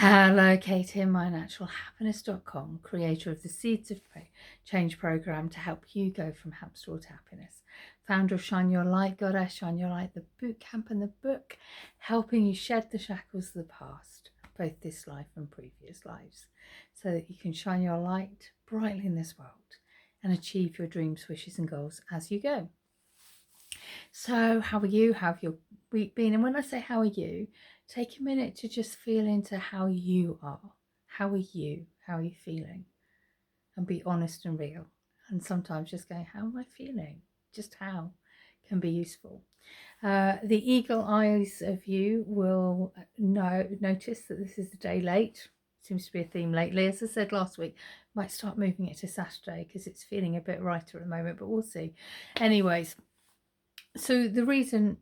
Hello, Katie, MyNaturalHappiness.com, creator of the Seeds of Change program to help you go from hamster to happiness. Founder of Shine Your Light Goddess, Shine Your Light, the boot camp and the book, helping you shed the shackles of the past, both this life and previous lives, so that you can shine your light brightly in this world and achieve your dreams, wishes and goals as you go. So how are you? How have your week been? And when I say how are you, take a minute to just feel into how you are. How are you? How are you feeling? And be honest and real. And sometimes just going, how am I feeling? Just how can be useful. The eagle eyes of you will notice that this is a day late. Seems to be a theme lately. As I said last week, might start moving it to Saturday because it's feeling a bit brighter at the moment, but we'll see. Anyways, so the reason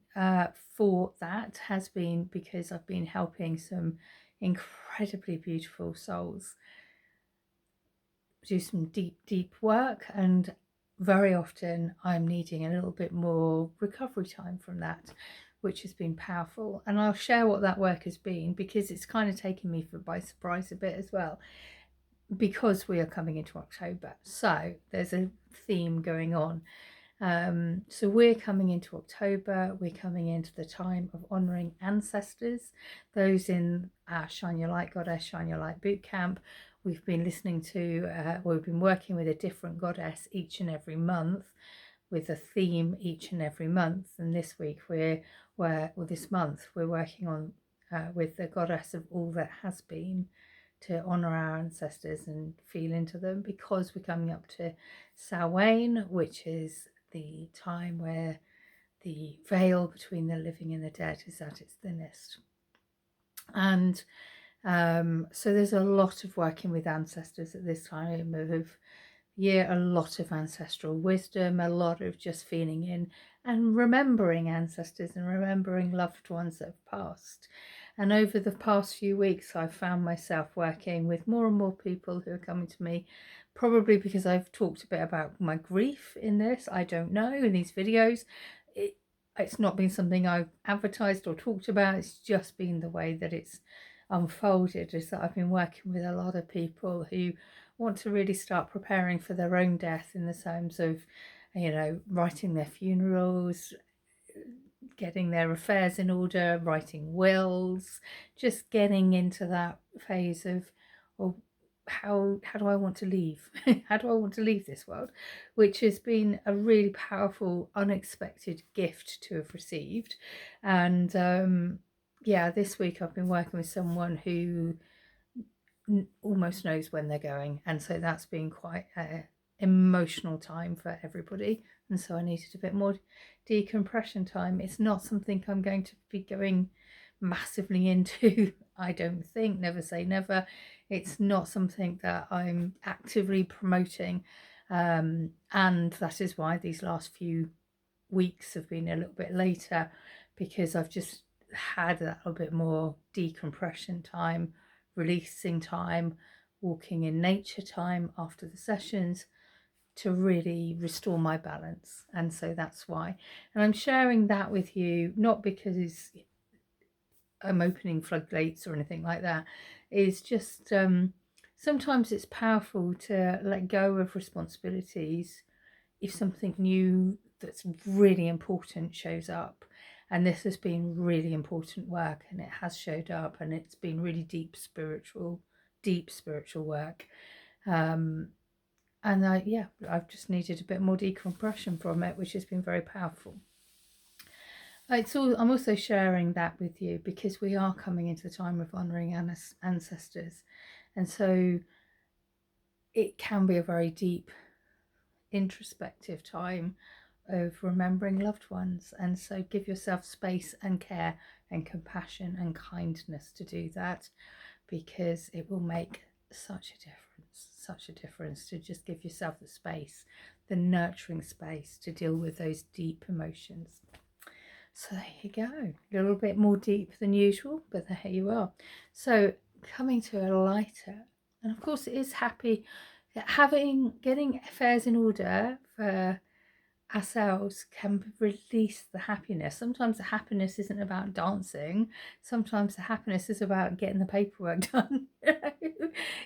for that has been because I've been helping some incredibly beautiful souls do some deep work, and very often I'm needing a little bit more recovery time from that, which has been powerful. And I'll share what that work has been, because it's kind of taken me by surprise a bit as well, because we are coming into October. So there's a theme going on. So we're coming into October, we're coming into the time of honouring ancestors, those in our Shine Your Light Goddess, Shine Your Light Bootcamp. We've been listening to, we've been working with a different goddess each and every month, with a theme each and every month. And this week this month we're working on with the goddess of all that has been, to honour our ancestors and feel into them, because we're coming up to Samhain, which is the time where the veil between the living and the dead is at its thinnest. And so there's a lot of working with ancestors at this time of year, a lot of ancestral wisdom, a lot of just feeling in and remembering ancestors and remembering loved ones that have passed. And over the past few weeks, I've found myself working with more and more people who are coming to me, probably because I've talked a bit about my grief in this. I don't know, in these videos. It's not been something I've advertised or talked about. It's just been the way that it's unfolded, is that I've been working with a lot of people who want to really start preparing for their own death, in the terms of, writing their funerals, getting their affairs in order, writing wills, just getting into that phase of, well, how do I want to leave? How do I want to leave this world? Which has been a really powerful, unexpected gift to have received. And this week I've been working with someone who almost knows when they're going, and so that's been quite an emotional time for everybody. And so I needed a bit more decompression time. It's not something I'm going to be going massively into, I don't think. Never say never. It's not something that I'm actively promoting, and that is why these last few weeks have been a little bit later, because I've just had a little bit more decompression time, releasing time, walking in nature time after the sessions, to really restore my balance. And so that's why. And I'm sharing that with you, not because I'm opening floodgates or anything like that. It's just sometimes it's powerful to let go of responsibilities if something new that's really important shows up. And this has been really important work, and it has showed up, and it's been really deep spiritual work. And I've just needed a bit more decompression from it, which has been very powerful. I'm also sharing that with you because we are coming into the time of honouring ancestors, and so it can be a very deep, introspective time of remembering loved ones. And so give yourself space and care and compassion and kindness to do that, because it will make such a difference to just give yourself the space, the nurturing space to deal with those deep emotions. So there you go, a little bit more deep than usual, but there you are. So coming to a lighter, and of course it is happy, getting affairs in order for ourselves can release the happiness. Sometimes the happiness isn't about dancing. Sometimes the happiness is about getting the paperwork done.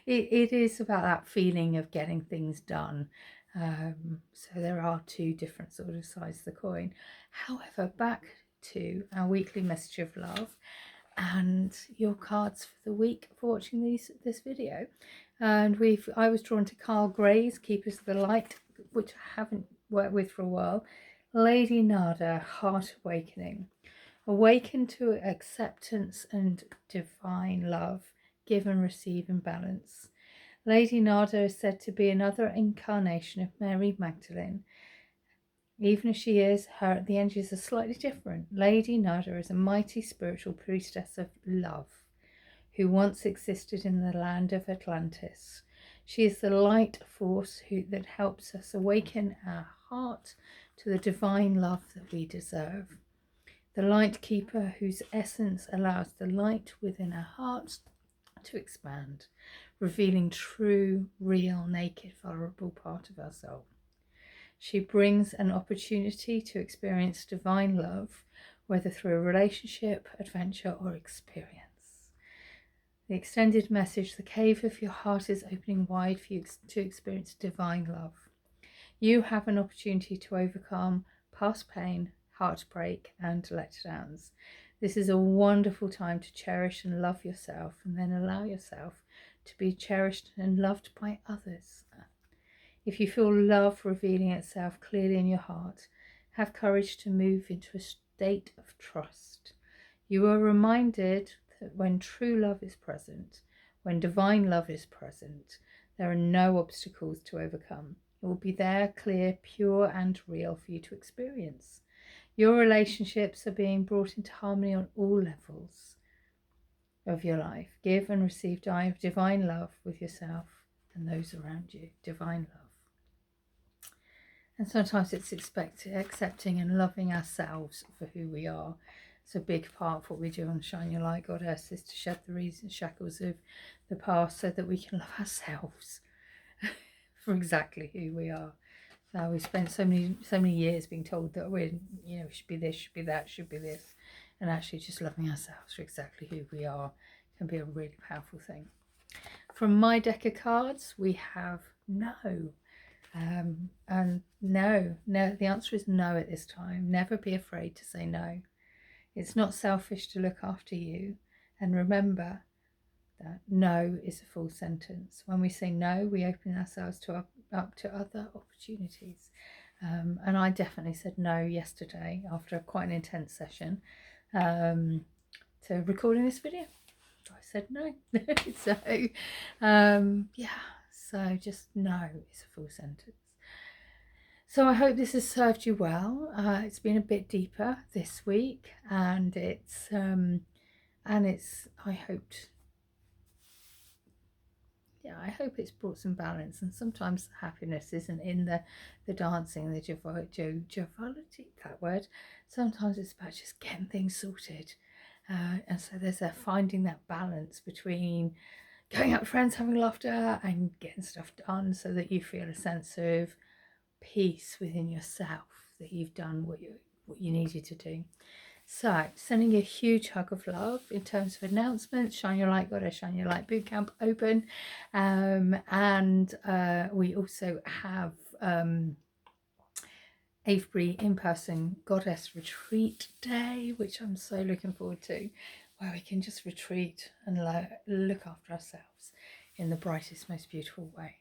It is about that feeling of getting things done. So there are two different sort of sides of the coin. However, back to our weekly message of love and your cards for the week for watching this video. And I was drawn to Carl Gray's Keepers of the Light, which I haven't worked with for a while. Lady Nada, Heart Awakening. Awaken to acceptance and divine love. Give and receive in balance. Lady Nada is said to be another incarnation of Mary Magdalene. Even as she is, the energies are slightly different. Lady Nada is a mighty spiritual priestess of love who once existed in the land of Atlantis. She is the light force that helps us awaken our heart to the divine love that we deserve. The light keeper whose essence allows the light within our hearts to expand, revealing true, real, naked, vulnerable part of ourselves. She brings an opportunity to experience divine love, whether through a relationship, adventure, or experience. The extended message: the cave of your heart is opening wide for you to experience divine love. You have an opportunity to overcome past pain, heartbreak, and letdowns. This is a wonderful time to cherish and love yourself, and then allow yourself to be cherished and loved by others. If you feel love revealing itself clearly in your heart, have courage to move into a state of trust. You are reminded that when true love is present, when divine love is present, there are no obstacles to overcome. It will be there, clear, pure, and real for you to experience. Your relationships are being brought into harmony on all levels of your life. Give and receive divine love with yourself and those around you. Divine love. And sometimes it's accepting and loving ourselves for who we are. It's a big part of what we do on Shine Your Light Goddess, is to shed the shackles of the past so that we can love ourselves for exactly who we are. So we spent so many years being told that we should be this, should be that, should be this, and actually just loving ourselves for exactly who we are can be a really powerful thing. From my deck of cards, we have no. And no, the answer is no at this time. Never be afraid to say no. It's not selfish to look after you. And remember that no is a full sentence. When we say no, we open ourselves up to other opportunities. And I definitely said no yesterday after quite an intense session to recording this video. I said no. So, so just no is a full sentence. So I hope this has served you well. It's been a bit deeper this week, and I hope it's brought some balance. And sometimes happiness isn't in the dancing, the joviality, that word. Sometimes it's about just getting things sorted. And so there's finding that balance between going out with friends, having laughter, and getting stuff done so that you feel a sense of peace within yourself, that you've done what you needed to do. So sending you a huge hug of love. In terms of announcements, Shine Your Light Goddess Shine Your Light Bootcamp open, and we also have Avebury in-person Goddess Retreat Day, which I'm so looking forward to, where we can just retreat and look after ourselves in the brightest, most beautiful way.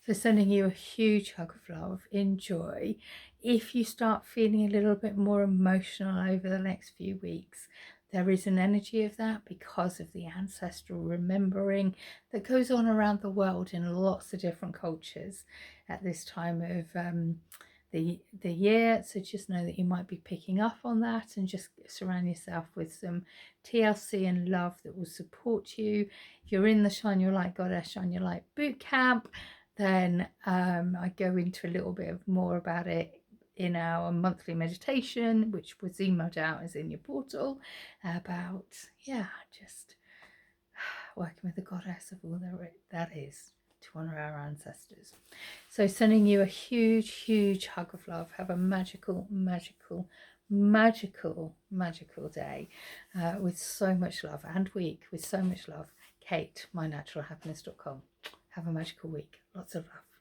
So sending you a huge hug of love. Enjoy. If you start feeling a little bit more emotional over the next few weeks, there is an energy of that because of the ancestral remembering that goes on around the world in lots of different cultures at this time of the year. So just know that you might be picking up on that, and just surround yourself with some TLC and love that will support you. If you're in the Shine Your Light Goddess Shine Your Light Bootcamp, then I go into a little bit more about it in our monthly meditation, which was emailed out as in your portal, about just working with the goddess of all that is. to honour our ancestors. So sending you a huge, huge hug of love. Have a magical, magical, magical, magical day with so much love, and week with so much love. Kate, mynaturalhappiness.com. Have a magical week. Lots of love.